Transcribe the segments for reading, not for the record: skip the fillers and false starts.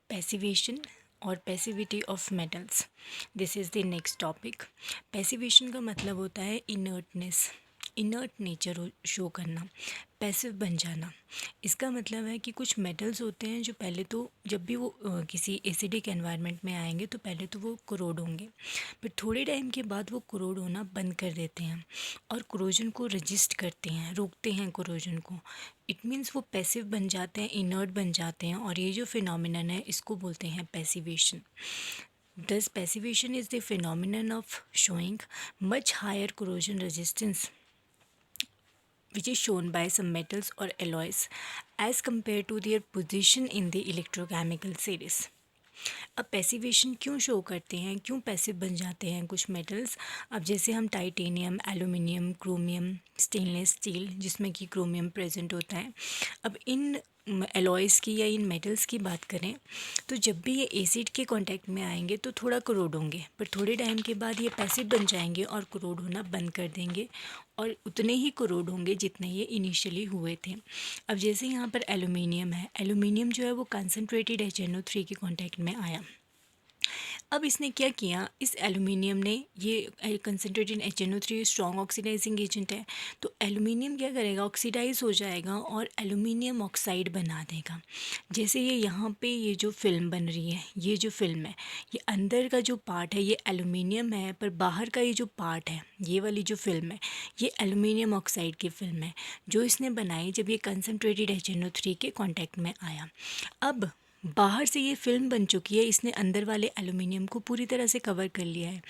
Passivation और passivity of metals. This is the next topic. Passivation का मतलब होता है इनर्टनेस, इनर्ट नेचर शो करना, पैसिव बन जाना। इसका मतलब है कि कुछ मेटल्स होते हैं जो पहले तो जब भी वो किसी एसिडिक एनवायरनमेंट में आएंगे तो पहले तो वो कोरोड होंगे, पर थोड़े टाइम के बाद वो कोरोड होना बंद कर देते हैं और कोरोजन को रजिस्ट करते हैं, रोकते हैं कोरोजन को। इट मीन्स वो पैसिव बन जाते हैं, इनर्ट बन जाते हैं, और ये जो फिनोमिनन है इसको बोलते हैं passivation. Thus passivation is the phenomenon of showing much higher corrosion resistance which is shown by some metals or alloys as compared to their position in the electrochemical series. अब पैसिवेशन क्यों show करते हैं, क्यों passive बन जाते हैं कुछ metals? अब जैसे हम titanium, aluminium, chromium, stainless steel जिसमें कि क्रोमियम प्रेजेंट होता है, अब इन एलॉयज़ की या इन मेटल्स की बात करें तो जब भी ये एसिड के कांटेक्ट में आएंगे तो थोड़ा कोरोड होंगे, पर थोड़े टाइम के बाद ये पैसिव बन जाएंगे और कोरोड होना बंद कर देंगे, और उतने ही कोरोड होंगे जितने ये इनिशियली हुए थे। अब जैसे यहाँ पर एल्यूमिनियम है, एल्यूमिनियम जो है वो कंसनट्रेटेड HNO3 के कांटेक्ट में आया। अब इसने क्या किया, इस एल्यूमिनियम ने, ये concentrated HNO3 strong oxidising agent है, तो एल्यूमिनियम क्या करेगा, ऑक्सीडाइज हो जाएगा और एल्यूमिनियम ऑक्साइड बना देगा। जैसे ये यहाँ पे ये जो फिल्म बन रही है, ये जो फिल्म है, ये अंदर का जो पार्ट है ये एल्यूमिनियम है, पर बाहर का ये जो पार्ट है, ये वाली जो फिल्म है, ये एल्यूमिनियम ऑक्साइड की फिल्म है जो इसने बनाई जब ये कंसनट्रेटेड HNO3 के कॉन्टैक्ट में आया। अब बाहर से ये फिल्म बन चुकी है, इसने अंदर वाले एल्यूमिनियम को पूरी तरह से कवर कर लिया है।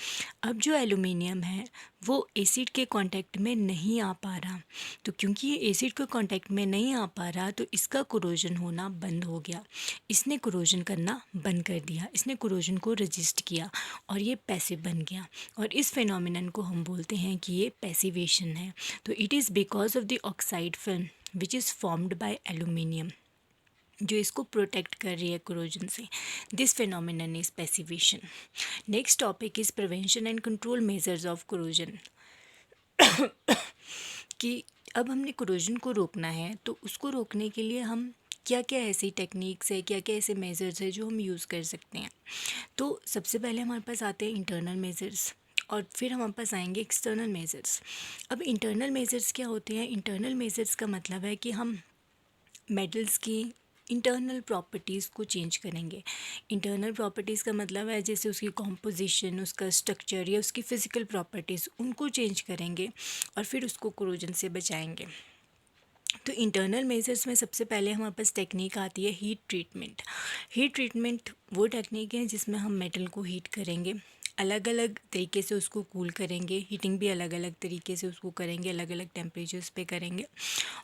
अब जो एल्यूमिनियम है वो एसिड के कांटेक्ट में नहीं आ पा रहा, तो क्योंकि ये एसिड के कांटेक्ट में नहीं आ पा रहा तो इसका कोरोजन होना बंद हो गया, इसने कोरोजन करना बंद कर दिया, इसने कोरोजन को रजिस्ट किया और ये पैसिव बन गया, और इस फिनोमिनन को हम बोलते हैं कि ये पैसिवेशन है। तो it is because of the oxide film which is formed by aluminium, जो इसको प्रोटेक्ट कर रही है कोरोजन से। This phenomenon is passivation. Next topic is prevention and control measures of corrosion. कि अब हमने कोरोजन को रोकना है तो उसको रोकने के लिए हम क्या क्या ऐसी टेक्निक्स है, क्या क्या ऐसे मेजर्स है जो हम यूज़ कर सकते हैं। तो सबसे पहले हमारे पास आते हैं इंटरनल मेजर्स, और फिर हमारे पास आएंगे एक्सटर्नल मेजर्स। अब इंटरनल मेजर्स क्या होते हैं? इंटरनल मेजर्स का मतलब है कि हम मेटल्स की इंटरनल प्रॉपर्टीज़ को चेंज करेंगे। इंटरनल प्रॉपर्टीज़ का मतलब है जैसे उसकी कॉम्पोजिशन, उसका स्ट्रक्चर या उसकी फ़िज़िकल प्रॉपर्टीज़, उनको चेंज करेंगे और फिर उसको कोरोजन से बचाएंगे। तो इंटरनल मेजर्स में सबसे पहले हमारे पास टेक्निक आती है हीट ट्रीटमेंट। हीट ट्रीटमेंट वो टेक्निक है जिसमें हम मेटल को हीट करेंगे, अलग अलग तरीके से उसको कूल करेंगे, हीटिंग भी अलग अलग तरीके से उसको करेंगे, अलग अलग टेम्परेचर्स पे करेंगे,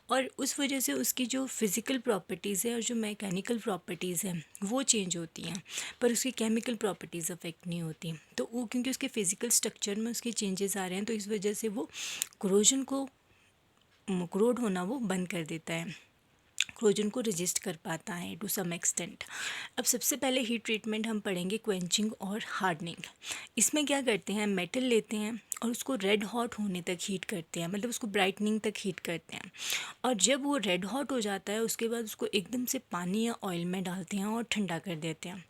और उस वजह से उसकी जो फिज़िकल प्रॉपर्टीज़ है और जो मैकेनिकल प्रॉपर्टीज़ हैं वो चेंज होती हैं, पर उसकी केमिकल प्रॉपर्टीज़ अफेक्ट नहीं होती। तो वो क्योंकि उसके फिज़िकल स्ट्रक्चर में उसके चेंजेस आ रहे हैं तो इस वजह से वो कोरोजन को, कोरोड होना वो बंद कर देता है, कोरोजन को रजिस्ट कर पाता है टू सम एक्सटेंट। अब सबसे पहले हीट ट्रीटमेंट हम पढ़ेंगे क्वेंचिंग और हार्डनिंग। इसमें क्या करते हैं, मेटल लेते हैं और उसको रेड हॉट होने तक हीट करते हैं, मतलब उसको ब्राइटनिंग तक हीट करते हैं, और जब वो रेड हॉट हो जाता है उसके बाद उसको एकदम से पानी या ऑयल में डालते हैं और ठंडा कर देते हैं।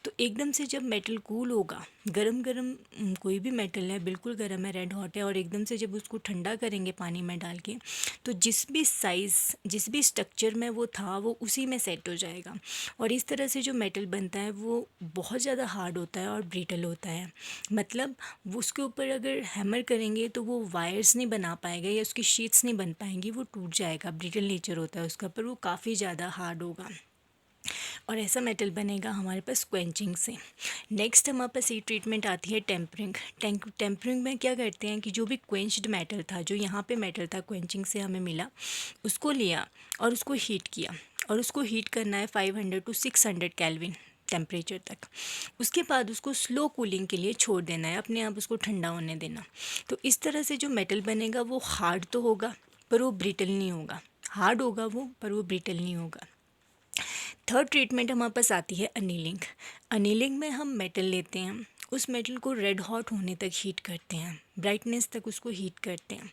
तो एकदम से जब मेटल कूल होगा, गरम गरम कोई भी मेटल है बिल्कुल गरम है, रेड हॉट है, और एकदम से जब उसको ठंडा करेंगे पानी में डाल के, तो जिस भी साइज़, जिस भी स्ट्रक्चर में वो था वो उसी में सेट हो जाएगा, और इस तरह से जो मेटल बनता है वो बहुत ज़्यादा हार्ड होता है और ब्रिटल होता है। मतलब वो उसके ऊपर अगर हैमर करेंगे तो वो वायर्स नहीं बना पाएगा या उसकी शीट्स नहीं बन पाएंगी, वो टूट जाएगा, ब्रिटल नेचर होता है उसका, पर वो काफ़ी ज़्यादा हार्ड होगा, और ऐसा मेटल बनेगा हमारे पास क्वेंचिंग से। नेक्स्ट हमारे पास हीट ट्रीटमेंट आती है टेम्परिंग। टेम्परिंग में क्या करते हैं कि जो भी क्वेंच्ड मेटल था, जो यहाँ पे मेटल था क्वेंचिंग से हमें मिला, उसको लिया और उसको हीट किया, और उसको हीट करना है 500 to 600 केल्विन टेम्परेचर तक। उसके बाद उसको स्लो कूलिंग के लिए छोड़ देना है, अपने आप उसको ठंडा होने देना। तो इस तरह से जो मेटल बनेगा वो हार्ड तो होगा पर वो ब्रिटल नहीं होगा, हार्ड होगा वो पर वो ब्रिटल नहीं होगा। थर्ड ट्रीटमेंट हमारे पास आती है अनीलिंग। अनीलिंग में हम मेटल लेते हैं उस मेटल को रेड हॉट होने तक हीट करते हैं, ब्राइटनेस तक उसको हीट करते हैं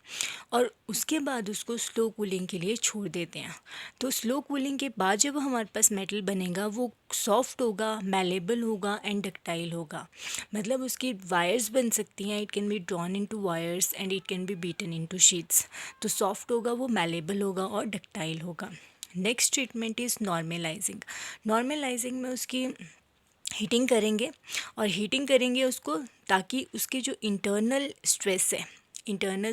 और उसके बाद उसको स्लो कूलिंग के लिए छोड़ देते हैं। तो स्लो कूलिंग के बाद जब हमारे पास मेटल बनेगा वो सॉफ्ट होगा, मैलेबल होगा एंड डक्टाइल होगा। मतलब उसकी वायर्स बन सकती हैं, it can be drawn into wires and it can be beaten into sheets. तो सॉफ्ट होगा, वो मैलेबल होगा और डक्टाइल होगा। Next treatment is normalising. Normalising में उसकी हीटिंग करेंगे और हीटिंग करेंगे उसको ताकि उसके जो इंटरनल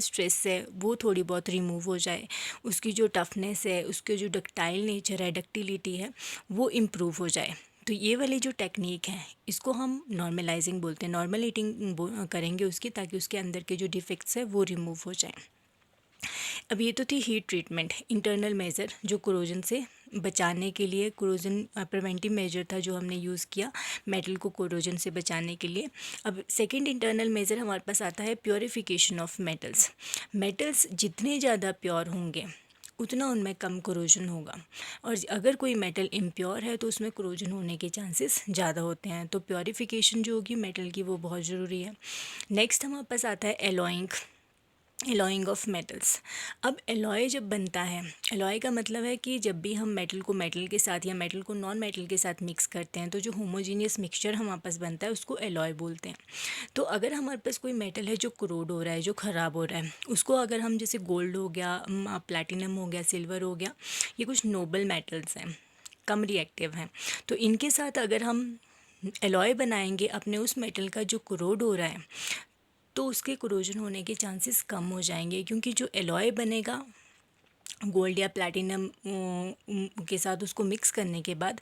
स्ट्रेस है वो थोड़ी बहुत रिमूव हो जाए, उसकी जो टफनेस है, उसके जो डक्टाइल नेचर है, डक्टिलिटी है, वो इम्प्रूव हो जाए। तो ये वाली जो टेक्निक है इसको हम नॉर्मलाइजिंग बोलते हैं। नॉर्मल हीटिंग करेंगे उसकी ताकि उसके अंदर के जो डिफेक्ट्स है वो रिमूव हो जाए। अब ये तो थी हीट ट्रीटमेंट, इंटरनल मेजर जो कोरोजन से बचाने के लिए, कोरोजन प्रिवेंटिव मेजर था जो हमने यूज़ किया मेटल को कोरोजन से बचाने के लिए। अब सेकंड इंटरनल मेजर हमारे पास आता है प्योरिफिकेशन ऑफ मेटल्स। मेटल्स जितने ज़्यादा प्योर होंगे उतना उनमें कम कोरोजन होगा, और अगर कोई मेटल इम्प्योर है तो उसमें कोरोजन होने के चांसेस ज़्यादा होते हैं। तो प्योरिफिकेशन जो होगी मेटल की वो बहुत ज़रूरी है। नेक्स्ट हमारे पास आता है एलॉइंग ऑफ मेटल्स। अब एलॉय जब बनता है, एलॉय का मतलब है कि जब भी हम मेटल को मेटल के साथ या मेटल को नॉन मेटल के साथ मिक्स करते हैं तो जो होमोजीनियस मिक्सचर हमारे पास बनता है उसको एलॉय बोलते हैं। तो अगर हमारे पास कोई मेटल है जो क्रोड हो रहा है, जो ख़राब हो रहा है, उसको अगर हम जैसे गोल्ड हो गया, प्लैटिनम हो गया, सिल्वर हो गया, ये कुछ नोबल मेटल्स हैं, कम रिएक्टिव हैं, तो इनके साथ अगर हम एलॉय बनाएंगे अपने उस मेटल का जो क्रोड हो रहा है तो उसके कोरोजन होने के चांसेस कम हो जाएंगे, क्योंकि जो एलॉय बनेगा गोल्ड या प्लैटिनम के साथ उसको मिक्स करने के बाद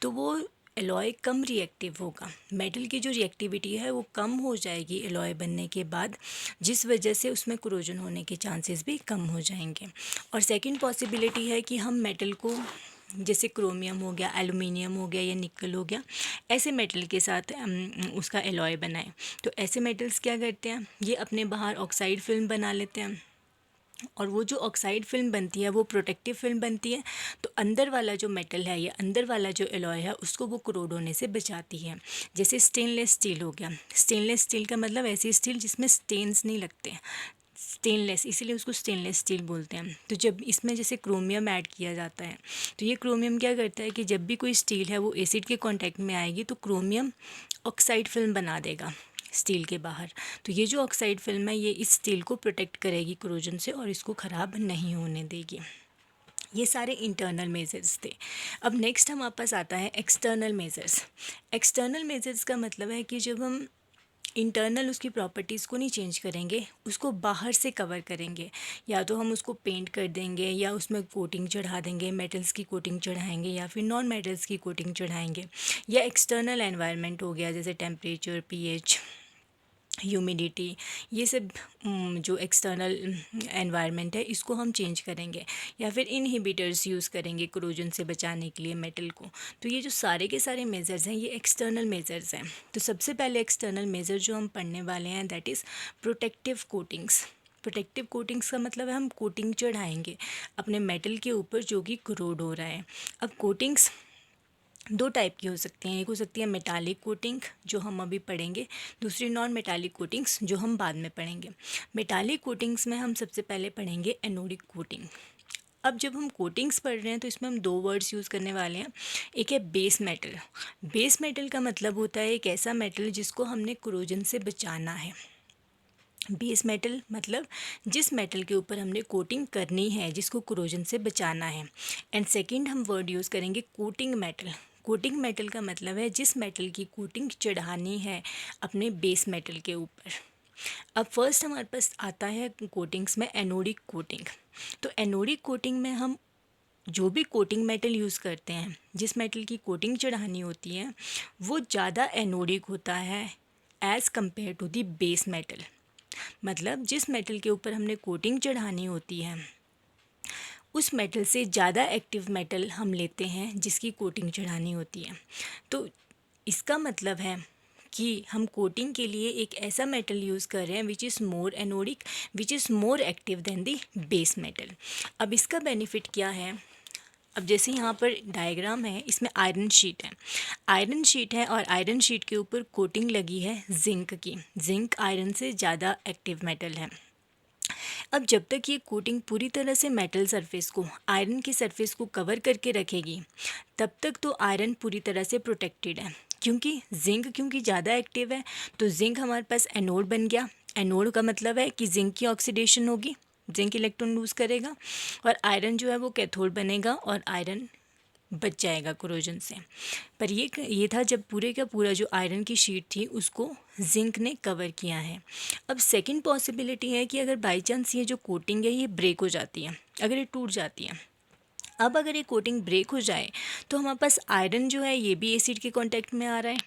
तो वो एलॉय कम रिएक्टिव होगा। मेटल की जो रिएक्टिविटी है वो कम हो जाएगी एलॉय बनने के बाद, जिस वजह से उसमें कोरोजन होने के चांसेस भी कम हो जाएंगे। और सेकंड पॉसिबिलिटी है कि हम मेटल को जैसे क्रोमियम हो गया, एलुमिनियम हो गया या निकल हो गया, ऐसे मेटल के साथ उसका एलॉय बनाएं। तो ऐसे मेटल्स क्या करते हैं, ये अपने बाहर ऑक्साइड फिल्म बना लेते हैं और वो जो ऑक्साइड फिल्म बनती है वो प्रोटेक्टिव फिल्म बनती है। तो अंदर वाला जो मेटल है या अंदर वाला जो एलॉय है उसको वो कोरोड होने से बचाती है। जैसे स्टेनलेस स्टील हो गया, स्टेनलेस स्टील का मतलब ऐसी स्टील जिसमें स्टेन्स नहीं लगते हैं, स्टेनलेस, इसीलिए उसको स्टेनलेस स्टील बोलते हैं। तो जब इसमें जैसे क्रोमियम ऐड किया जाता है तो ये क्रोमियम क्या करता है कि जब भी कोई स्टील है वो एसिड के कांटेक्ट में आएगी तो क्रोमियम ऑक्साइड फिल्म बना देगा स्टील के बाहर। तो ये जो ऑक्साइड फिल्म है ये इस स्टील को प्रोटेक्ट करेगी कोरोजन से और इसको ख़राब नहीं होने देगी। ये सारे इंटरनल मेजर्स थे। अब नेक्स्ट हमारे पास आता है एक्सटर्नल मेजर्स। एक्सटर्नल मेजर्स का मतलब है कि जब हम इंटरनल उसकी प्रॉपर्टीज़ को नहीं चेंज करेंगे, उसको बाहर से कवर करेंगे, या तो हम उसको पेंट कर देंगे या उसमें कोटिंग चढ़ा देंगे, मेटल्स की कोटिंग चढ़ाएंगे या फिर नॉन मेटल्स की कोटिंग चढ़ाएंगे, या एक्सटर्नल एनवायरनमेंट हो गया जैसे टेम्परेचर, पीएच, ह्यूमिडिटी, ये सब जो एक्सटर्नल एनवायरनमेंट है इसको हम चेंज करेंगे, या फिर इनहिबिटर्स यूज़ करेंगे कोरोजन से बचाने के लिए मेटल को। तो ये जो सारे के सारे मेजर्स हैं ये एक्सटर्नल मेजर्स हैं। तो सबसे पहले एक्सटर्नल मेजर जो हम पढ़ने वाले हैं that is protective coatings. Protective coatings का मतलब है हम कोटिंग चढ़ाएंगे अपने मेटल के ऊपर जो कि कोरोड हो रहा है। अब कोटिंग्स दो टाइप की हो सकती हैं, एक हो सकती है मेटालिक कोटिंग जो हम अभी पढ़ेंगे, दूसरी नॉन मेटालिक कोटिंग्स जो हम बाद में पढ़ेंगे। मेटालिक कोटिंग्स में हम सबसे पहले पढ़ेंगे एनोडिक कोटिंग। अब जब हम कोटिंग्स पढ़ रहे हैं तो इसमें हम दो वर्ड्स यूज़ करने वाले हैं। एक है बेस मेटल। बेस मेटल का मतलब होता है एक ऐसा मेटल जिसको हमने कोरोजन से बचाना है। बेस मेटल मतलब जिस मेटल के ऊपर हमने कोटिंग करनी है, जिसको कोरोजन से बचाना है। एंड सेकंड हम वर्ड यूज़ करेंगे कोटिंग मेटल। कोटिंग मेटल का मतलब है जिस मेटल की कोटिंग चढ़ानी है अपने बेस मेटल के ऊपर। अब फर्स्ट हमारे पास आता है कोटिंग्स में एनोडिक कोटिंग। तो एनोडिक कोटिंग में हम जो भी कोटिंग मेटल यूज़ करते हैं, जिस मेटल की कोटिंग चढ़ानी होती है वो ज़्यादा एनोडिक होता है as compare to the base metal. मतलब जिस मेटल के ऊपर हमने कोटिंग चढ़ानी होती है उस मेटल से ज़्यादा एक्टिव मेटल हम लेते हैं जिसकी कोटिंग चढ़ानी होती है। तो इसका मतलब है कि हम कोटिंग के लिए एक ऐसा मेटल यूज़ कर रहे हैं which is more anodic, which is more active than the base metal. अब इसका बेनिफिट क्या है, अब जैसे यहाँ पर डायग्राम है, इसमें आयरन शीट है, आयरन शीट है और आयरन शीट के ऊपर कोटिंग लगी है जिंक की। जिंक आयरन से ज़्यादा एक्टिव मेटल है। अब जब तक ये कोटिंग पूरी तरह से मेटल सरफेस को, आयरन की सरफेस को कवर करके रखेगी, तब तक तो आयरन पूरी तरह से प्रोटेक्टेड है। क्योंकि ज़्यादा एक्टिव है, तो जिंक हमारे पास एनोड बन गया। एनोड का मतलब है कि जिंक की ऑक्सीडेशन होगी, जिंक इलेक्ट्रॉन लूज़ करेगा, और आयरन जो है वो कैथोड बनेगा और आयरन बच जाएगा कोरोजन से। पर ये था जब पूरे का पूरा जो आयरन की शीट थी उसको जिंक ने कवर किया है। अब सेकंड पॉसिबिलिटी है कि अगर बाई चांस ये जो कोटिंग है ये ब्रेक हो जाती है, अगर ये टूट जाती है। अब अगर ये कोटिंग ब्रेक हो जाए तो हमारे पास आयरन जो है ये भी एसिड के कांटेक्ट में आ रहा है,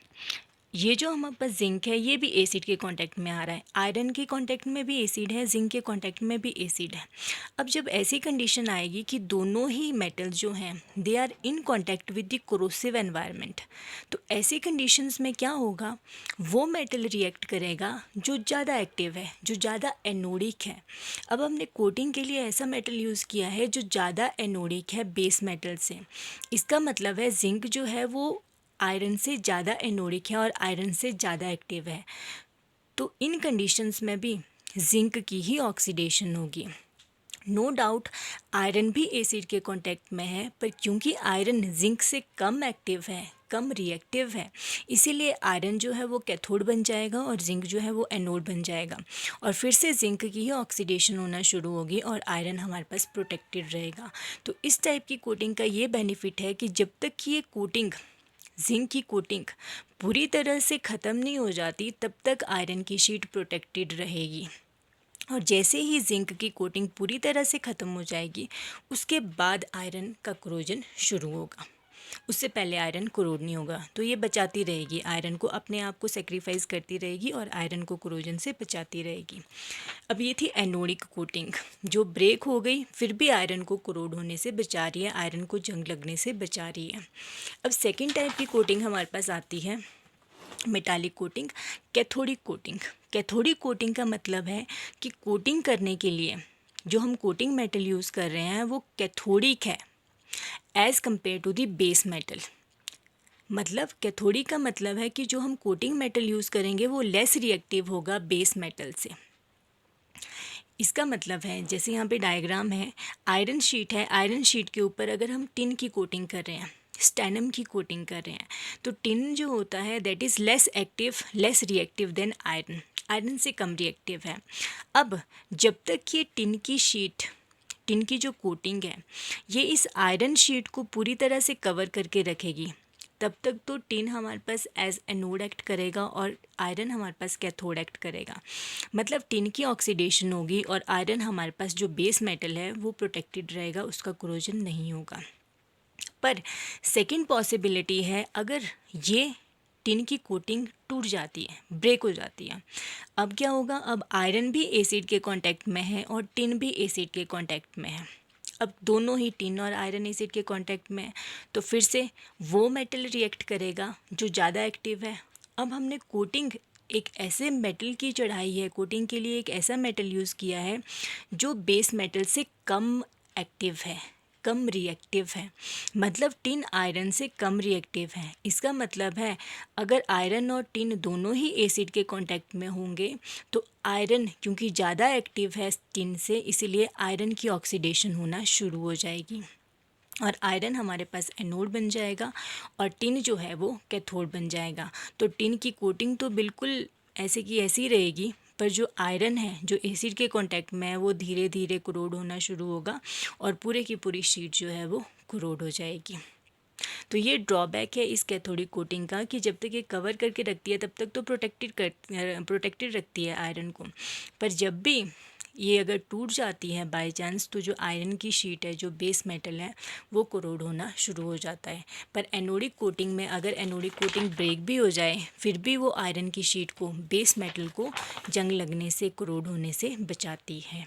ये जो हमारे पास जिंक है ये भी एसिड के कांटेक्ट में आ रहा है। आयरन के कांटेक्ट में भी एसिड है, जिंक के कांटेक्ट में भी एसिड है। अब जब ऐसी कंडीशन आएगी कि दोनों ही मेटल्स जो हैं they are in contact with the corrosive environment, तो ऐसी कंडीशंस में क्या होगा, वो मेटल रिएक्ट करेगा जो ज़्यादा एक्टिव है, जो ज़्यादा एनोडिक है। अब हमने कोटिंग के लिए ऐसा मेटल यूज़ किया है जो ज़्यादा एनोडिक है बेस मेटल से। इसका मतलब है जिंक जो है वो आयरन से ज़्यादा एनोडिक है और आयरन से ज़्यादा एक्टिव है। तो इन कंडीशंस में भी जिंक की ही ऑक्सीडेशन होगी। नो डाउट आयरन भी एसिड के कांटेक्ट में है, पर क्योंकि आयरन जिंक से कम एक्टिव है, कम रिएक्टिव है, इसीलिए आयरन जो है वो कैथोड बन जाएगा और जिंक जो है वो एनोड बन जाएगा, और फिर से जिंक की ही ऑक्सीडेशन होना शुरू होगी और आयरन हमारे पास प्रोटेक्टेड रहेगा। तो इस टाइप की कोटिंग का ये बेनिफिट है कि जब तक कि ये कोटिंग, जिंक की कोटिंग पूरी तरह से ख़त्म नहीं हो जाती, तब तक आयरन की शीट प्रोटेक्टेड रहेगी। और जैसे ही जिंक की कोटिंग पूरी तरह से ख़त्म हो जाएगी, उसके बाद आयरन का कोरोजन शुरू होगा। उससे पहले आयरन कोरोड नहीं होगा। तो ये बचाती रहेगी, आयरन को अपने आप को सेक्रीफाइस करती रहेगी और आयरन को कोरोजन से बचाती रहेगी। अब ये थी एनोडिक कोटिंग जो ब्रेक हो गई, फिर भी आयरन को कोरोड होने से बचा रही है, आयरन को जंग लगने से बचा रही है। अब सेकेंड टाइप की कोटिंग हमारे पास आती है metallic coating, cathodic coating. Cathodic coating का मतलब है कि कोटिंग करने के लिए जो हम कोटिंग मेटल यूज़ कर रहे हैं वो कैथोडिक है as compare to the base metal. मतलब कैथोडिक का मतलब है कि जो हम कोटिंग मेटल यूज़ करेंगे वो लेस रिएक्टिव होगा बेस मेटल से। इसका मतलब है जैसे यहाँ पे डायग्राम है, आयरन शीट है, आयरन शीट के ऊपर अगर हम टिन की कोटिंग कर रहे हैं, स्टैनम की कोटिंग कर रहे हैं, तो टिन जो होता है that is less active, less reactive than iron, iron से कम रिएक्टिव है। अब जब तक ये टिन की शीट, टिन की जो कोटिंग है ये इस आयरन शीट को पूरी तरह से कवर करके रखेगी, तब तक तो टिन हमारे पास एज एनोड एक्ट करेगा और आयरन हमारे पास कैथोड एक्ट करेगा। मतलब टिन की ऑक्सीडेशन होगी और आयरन हमारे पास जो बेस मेटल है वो प्रोटेक्टेड रहेगा, उसका कोरोजन नहीं होगा। पर सेकंड पॉसिबिलिटी है, अगर ये टिन की कोटिंग टूट जाती है, ब्रेक हो जाती है, अब क्या होगा, अब आयरन भी एसिड के कांटेक्ट में है और टिन भी एसिड के कांटेक्ट में है। अब दोनों ही टिन और आयरन एसिड के कांटेक्ट में है, तो फिर से वो मेटल रिएक्ट करेगा जो ज़्यादा एक्टिव है। अब हमने कोटिंग एक ऐसे मेटल की चढ़ाई है, कोटिंग के लिए एक ऐसा मेटल यूज़ किया है जो बेस मेटल से कम एक्टिव है, कम रिएक्टिव है। मतलब टिन आयरन से कम रिएक्टिव है। इसका मतलब है अगर आयरन और टिन दोनों ही एसिड के कांटेक्ट में होंगे तो आयरन क्योंकि ज़्यादा एक्टिव है टिन से, इसीलिए आयरन की ऑक्सीडेशन होना शुरू हो जाएगी और आयरन हमारे पास एनोड बन जाएगा और टिन जो है वो कैथोड बन जाएगा। तो टिन की कोटिंग तो बिल्कुल ऐसे की ऐसी रहेगी, पर जो आयरन है जो एसिड के कांटेक्ट में है वो धीरे धीरे कोरोड होना शुरू होगा और पूरे की पूरी शीट जो है वो कोरोड हो जाएगी। तो ये ड्रॉबैक है इस कैथोडिक कोटिंग का कि जब तक ये कवर करके रखती है तब तक तो प्रोटेक्टेड रखती है आयरन को, पर जब भी ये अगर टूट जाती है बाय चांस, तो जो आयरन की शीट है, जो बेस मेटल है, वो कोरोड होना शुरू हो जाता है। पर एनोडिक कोटिंग में अगर एनोडिक कोटिंग ब्रेक भी हो जाए, फिर भी वो आयरन की शीट को, बेस मेटल को जंग लगने से, कोरोड होने से बचाती है।